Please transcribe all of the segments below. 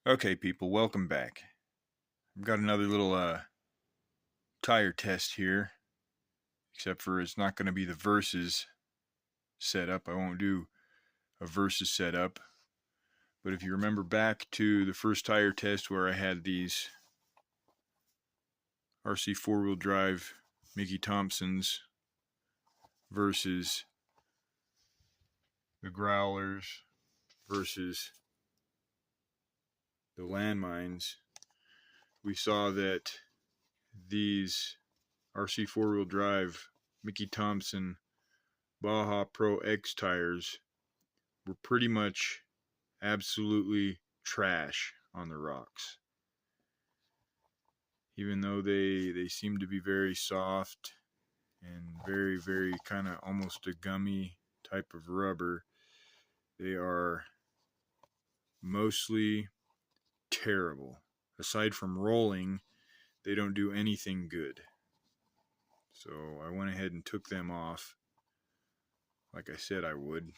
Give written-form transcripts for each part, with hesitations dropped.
Okay, people, welcome back. I've got another little tire test here, except for it's not going to be the versus setup. I won't do a versus setup. But if you remember back to the first tire test where I had these RC four-wheel drive Mickey Thompsons versus the Growlers versus the Landmines, we saw that these RC four-wheel drive Mickey Thompson Baja Pro X tires were pretty much absolutely trash on the rocks. Even though they seem to be very soft and very kind of almost a gummy type of rubber, they are mostly terrible. Aside from rolling, they don't do anything good. So I went ahead and took them off, like I said I would,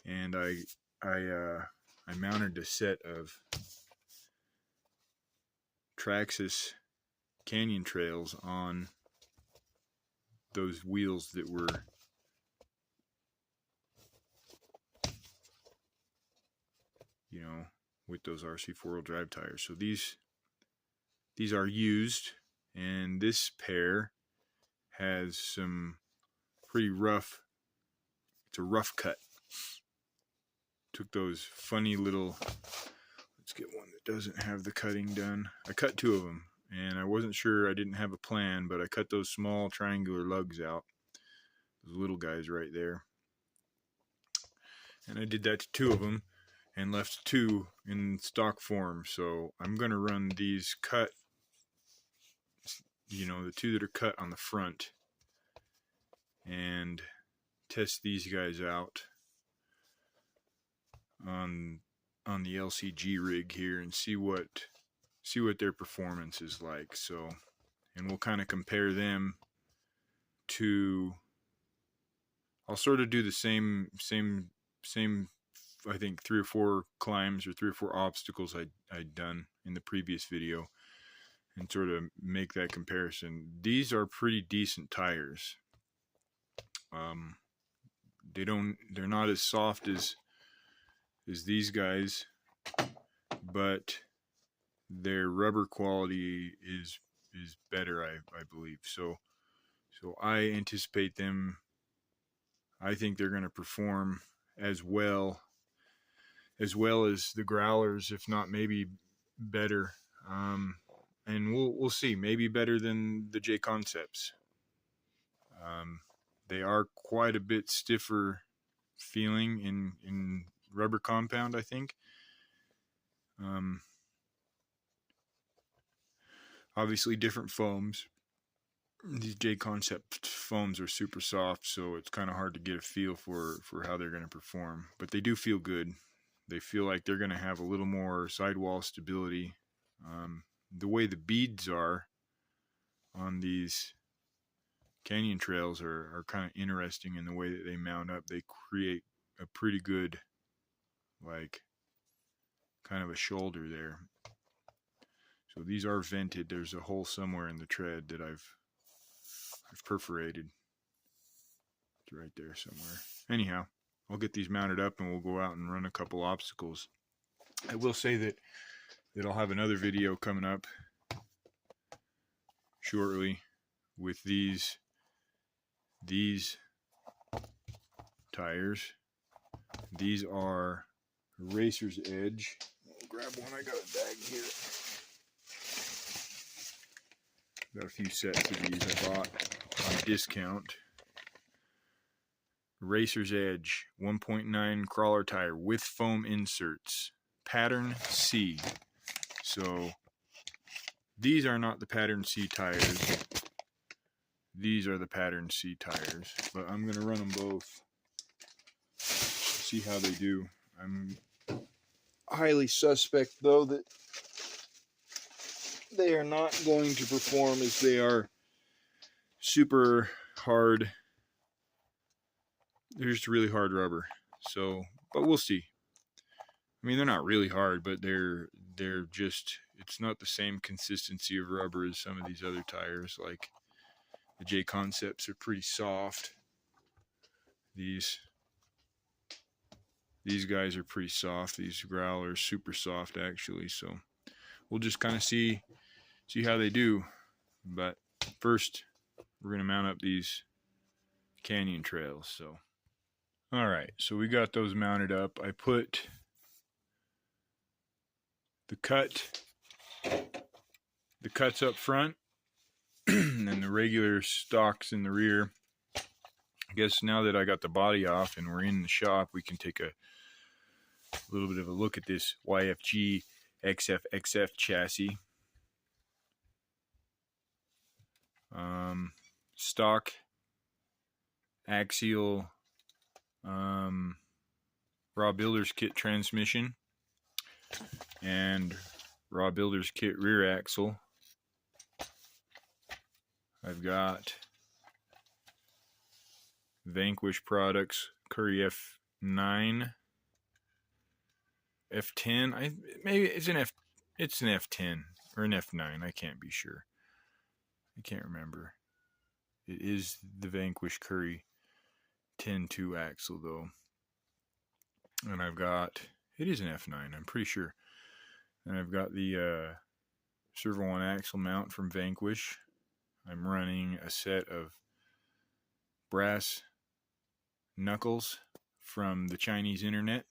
and I mounted a set of Traxxas Canyon Trails on those wheels that were with those RC four-wheel drive tires. So these are used, and this pair has some pretty rough. It's a rough cut. Took those funny little. Let's get one that doesn't have the cutting done. I cut two of them, and I wasn't sure. I didn't have a plan, but I cut those small triangular lugs out. Those little guys right there. And I did that to two of them and left two in stock form. So I'm going to run these cut, the two that are cut on the front, and test these guys out on the LCG rig here and see what their performance is like. So, and we'll kind of compare them to. I'll sort of do the same. I think 3 or 4 climbs or 3 or 4 obstacles I'd done in the previous video, and sort of make that comparison. These are pretty decent tires. They're not as soft as these guys, but their rubber quality is better, I believe. So I anticipate them. I think they're going to perform as well as the Growlers, if not maybe better. And we'll see. Maybe better than the J Concepts. They are quite a bit stiffer feeling in rubber compound, I think. Obviously different foams. These J Concept foams are super soft, so it's kind of hard to get a feel for how they're going to perform. But they do feel good. They feel like they're going to have a little more sidewall stability. The way the beads are on these canyon trails are kind of interesting in the way that they mount up. They create a pretty good, like, kind of a shoulder there. So these are vented. There's a hole somewhere in the tread that I've perforated. It's right there somewhere. Anyhow, I'll get these mounted up and we'll go out and run a couple obstacles. I will say that I'll have another video coming up shortly with these tires. These are Racer's Edge. I'll grab one. I got a bag here. Got a few sets of these I bought on discount. Racer's Edge 1.9 crawler tire with foam inserts. Pattern C. So these are not the Pattern C tires. These are the Pattern C tires. But I'm going to run them both. See how they do. I'm highly suspect, though, that they are not going to perform as they are super hard. They're just really hard rubber. So, but we'll see. I mean, they're not really hard, but they're just, it's not the same consistency of rubber as some of these other tires. Like the J Concepts are pretty soft. These guys are pretty soft. These Growlers super soft actually. So we'll just kind of see how they do. But first, we're gonna mount up these Canyon Trails. So all right, so we got those mounted up. I put the cuts up front and the regular stocks in the rear. I guess now that I got the body off and we're in the shop, we can take a little bit of a look at this YFG XFXF chassis. Stock axial raw builder's kit transmission and raw builder's kit rear axle. I've got Vanquish Products Curry F9, F10. Maybe it's an F10 or an F9. I can't be sure. I can't remember. It is the Vanquish Curry 10.2 axle though. And I've got, it is an F9, I'm pretty sure. And I've got the Servo 1 axle mount from Vanquish. I'm running a set of brass knuckles from the Chinese internet.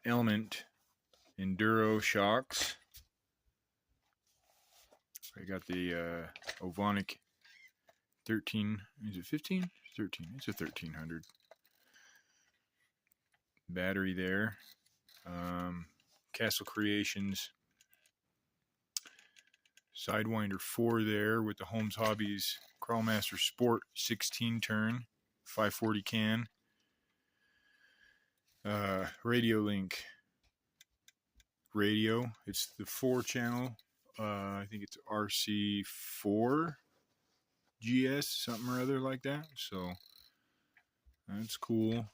Element Enduro shocks. I got the Ovonic 13, is it 15? 13, it's a 1300. Battery there. Castle Creations Sidewinder 4 there with the Holmes Hobbies Crawlmaster Sport 16 turn 540 can. Radio Link radio. It's the 4-channel. I think it's RC4 GS, something or other like that. So that's cool.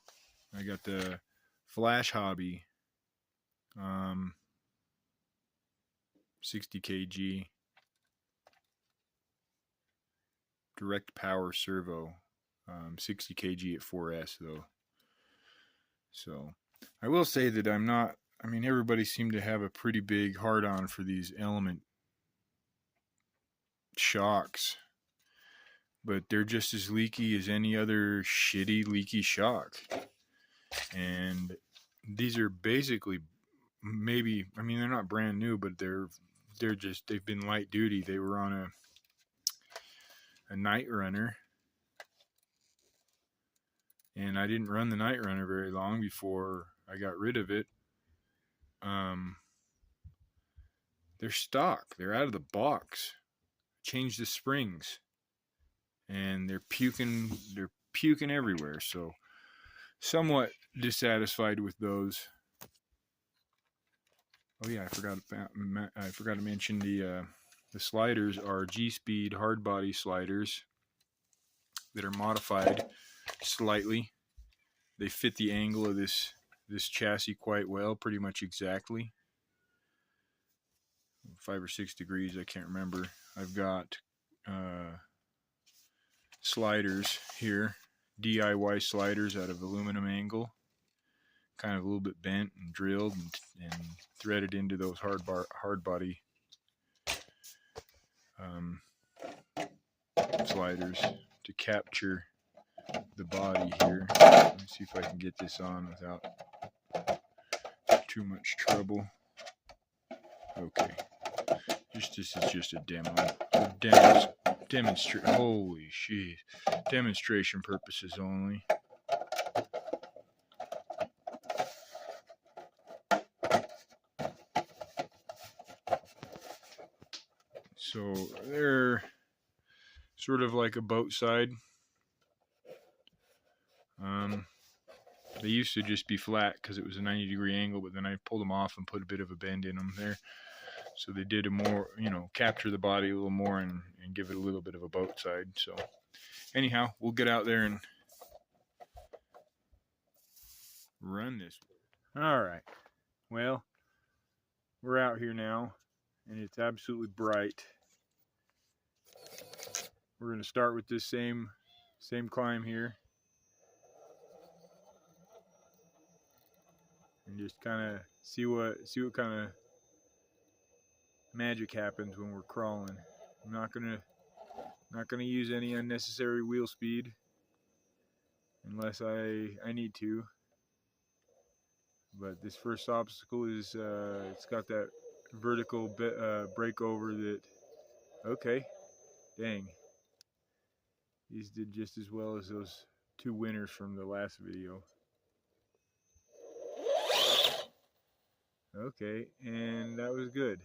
I got the Flash Hobby 60 kg direct power servo, 60 kg at 4S though. So I will say that I'm not, I mean, everybody seemed to have a pretty big hard on for these Element shocks, but they're just as leaky as any other shitty leaky shock. And these are basically, maybe, I mean, they're not brand new, but they're just, they've been light duty. They were on a Night Runner, and I didn't run the Night Runner very long before I got rid of it. They're stock. They're out of the box. Changed the springs, and they're puking everywhere. So somewhat dissatisfied with those. Oh yeah, I forgot to mention the sliders are G-Speed hard body sliders that are modified slightly. They fit the angle of this chassis quite well, pretty much exactly. 5 or 6 degrees, I can't remember. I've got sliders here, DIY sliders out of aluminum angle, kind of a little bit bent and drilled and threaded into those hard body sliders to capture the body here. Let me see if I can get this on without too much trouble. Okay, this is just a demo. Holy shit! Demonstration purposes only. So they're sort of like a boat side. They used to just be flat because it was a 90-degree angle, but then I pulled them off and put a bit of a bend in them there. So they did a more, capture the body a little more and give it a little bit of a boat side. So anyhow, we'll get out there and run this. All right. Well, we're out here now, and it's absolutely bright. We're going to start with this same climb here, and just kind of see what kind of magic happens when we're crawling. I'm not gonna use any unnecessary wheel speed unless I need to. But this first obstacle is it's got that vertical breakover that, okay, dang, these did just as well as those two winners from the last video. Okay, and that was good.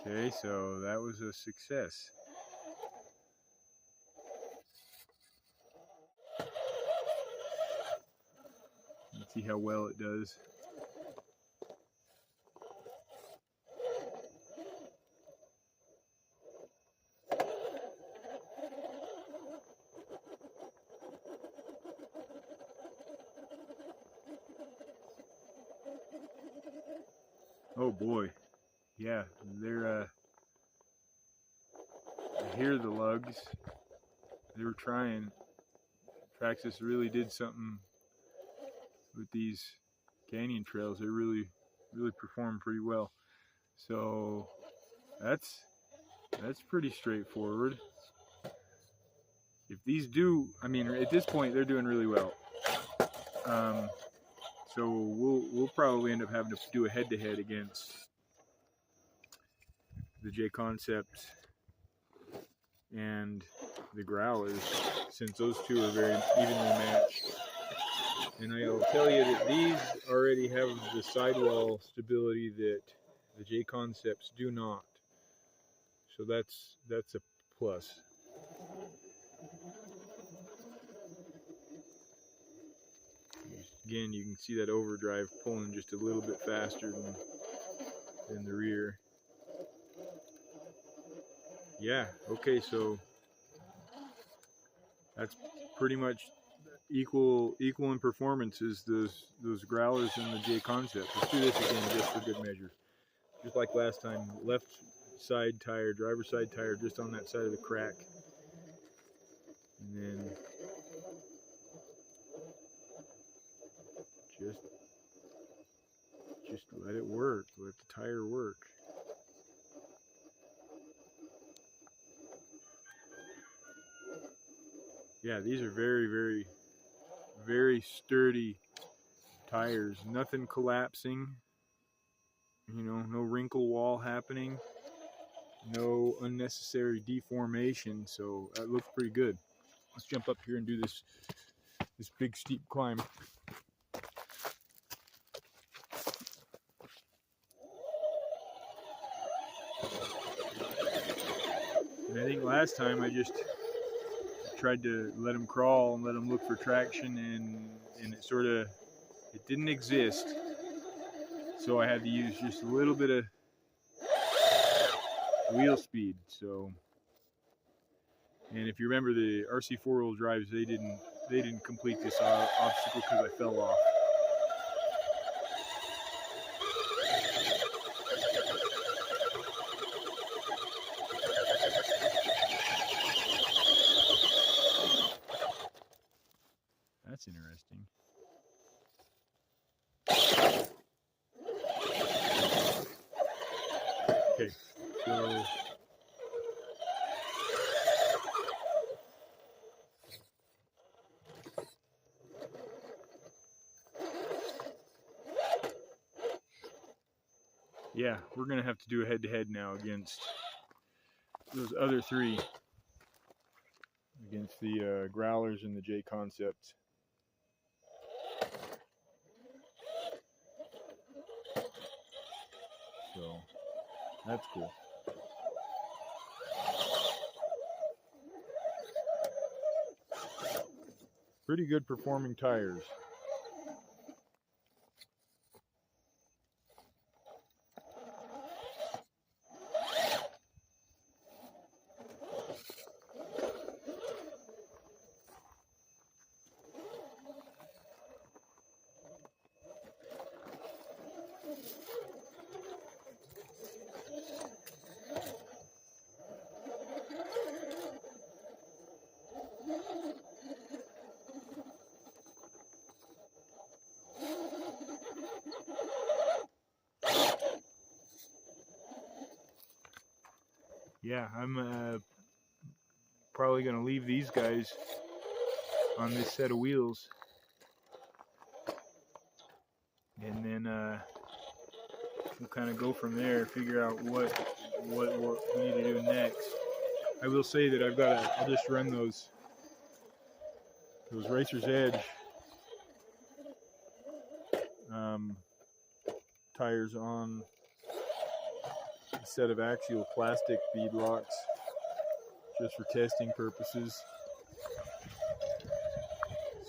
Okay, so that was a success. Let's see how well it does. Oh boy, yeah, they're I hear the lugs. They were trying. Traxxas really did something with these canyon trails. They really performed pretty well. So that's pretty straightforward. If these do, I mean, at this point they're doing really well. So we'll probably end up having to do a head-to-head against the J Concept and the Growlers, since those two are very evenly matched. And I'll tell you that these already have the sidewall stability that the J Concepts do not. So that's a plus. Again, you can see that overdrive pulling just a little bit faster than the rear. Yeah, okay, so that's pretty much equal in performance as those Growlers and the J Concept. Let's do this again just for good measure. Just like last time, left side tire, driver's side tire, just on that side of the crack. And then just let it work, let the tire work. Yeah, these are very sturdy tires. Nothing collapsing, you know, no wrinkle wall happening, no unnecessary deformation, so that looks pretty good. Let's jump up here and do this big steep climb. And I think last time I just tried to let them crawl and let them look for traction, and it didn't exist. So I had to use just a little bit of wheel speed. So, and if you remember the RC four-wheel drives, they didn't complete this obstacle because I fell off. That's interesting. Okay, so yeah, we're gonna have to do a head-to-head now against those other three, against the Growlers and the J Concepts. So that's cool. Pretty good performing tires. yeah, I'm probably going to leave these guys on this set of wheels, and then we'll kind of go from there, figure out what we need to do next. I will say that I'll just run those Racer's Edge tires on a set of axial plastic bead locks just for testing purposes.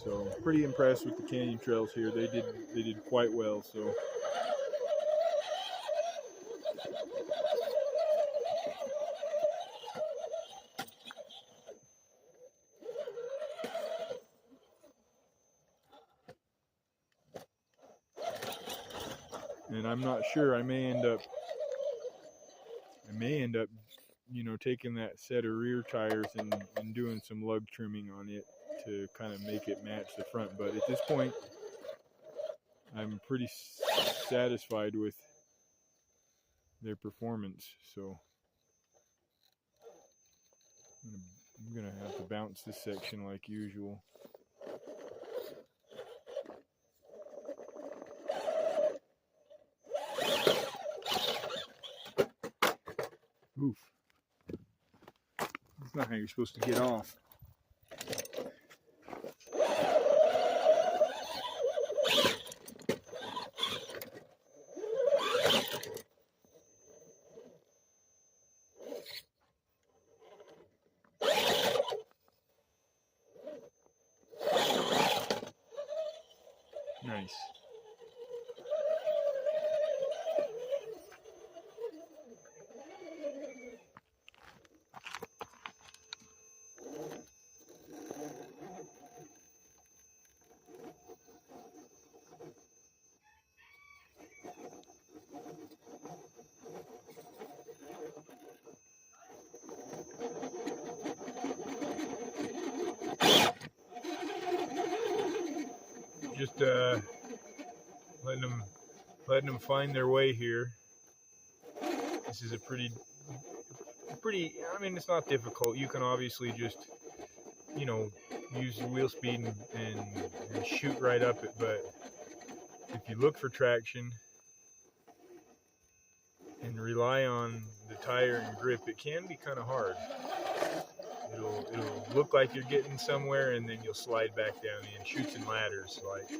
So pretty impressed with the Canyon Trails here. They did quite well. So and I'm not sure, I may end up taking that set of rear tires and doing some lug trimming on it to kind of make it match the front. But at this point, I'm pretty satisfied with their performance. So I'm gonna have to bounce this section like usual. Oof. That's not how you're supposed to get off. Nice. Just letting them find their way here. This is a pretty. I mean, it's not difficult. You can obviously just, use the wheel speed and shoot right up it. But if you look for traction and rely on the tire and grip, it can be kind of hard. It'll look like you're getting somewhere, and then you'll slide back down in chutes and ladders, like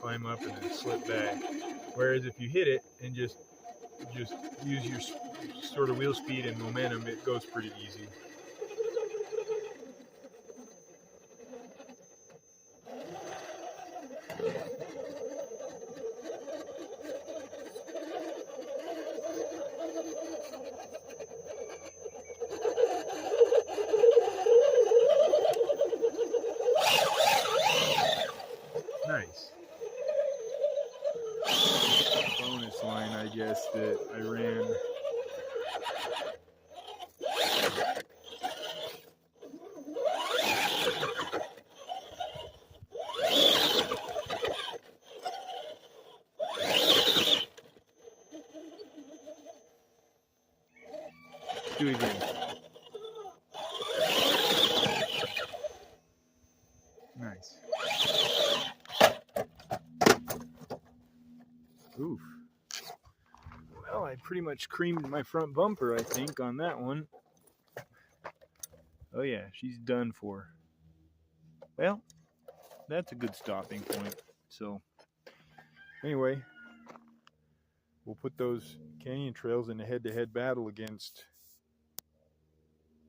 climb up and then slip back. Whereas if you hit it and just use your sort of wheel speed and momentum, it goes pretty easy. Nice. Bonus line, I guess, that I ran. Do it again. Nice. Oof. Well, I pretty much creamed my front bumper, I think, on that one. Oh yeah, she's done for. Well, that's a good stopping point. So, anyway, we'll put those Canyon Trails in a head-to-head battle against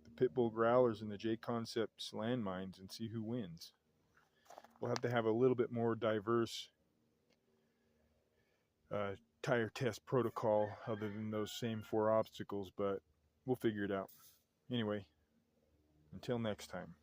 the Pitbull Growlers and the J Concepts landmines and see who wins. We'll have to have a little bit more diverse tire test protocol other than those same 4 obstacles, but we'll figure it out. Anyway, until next time.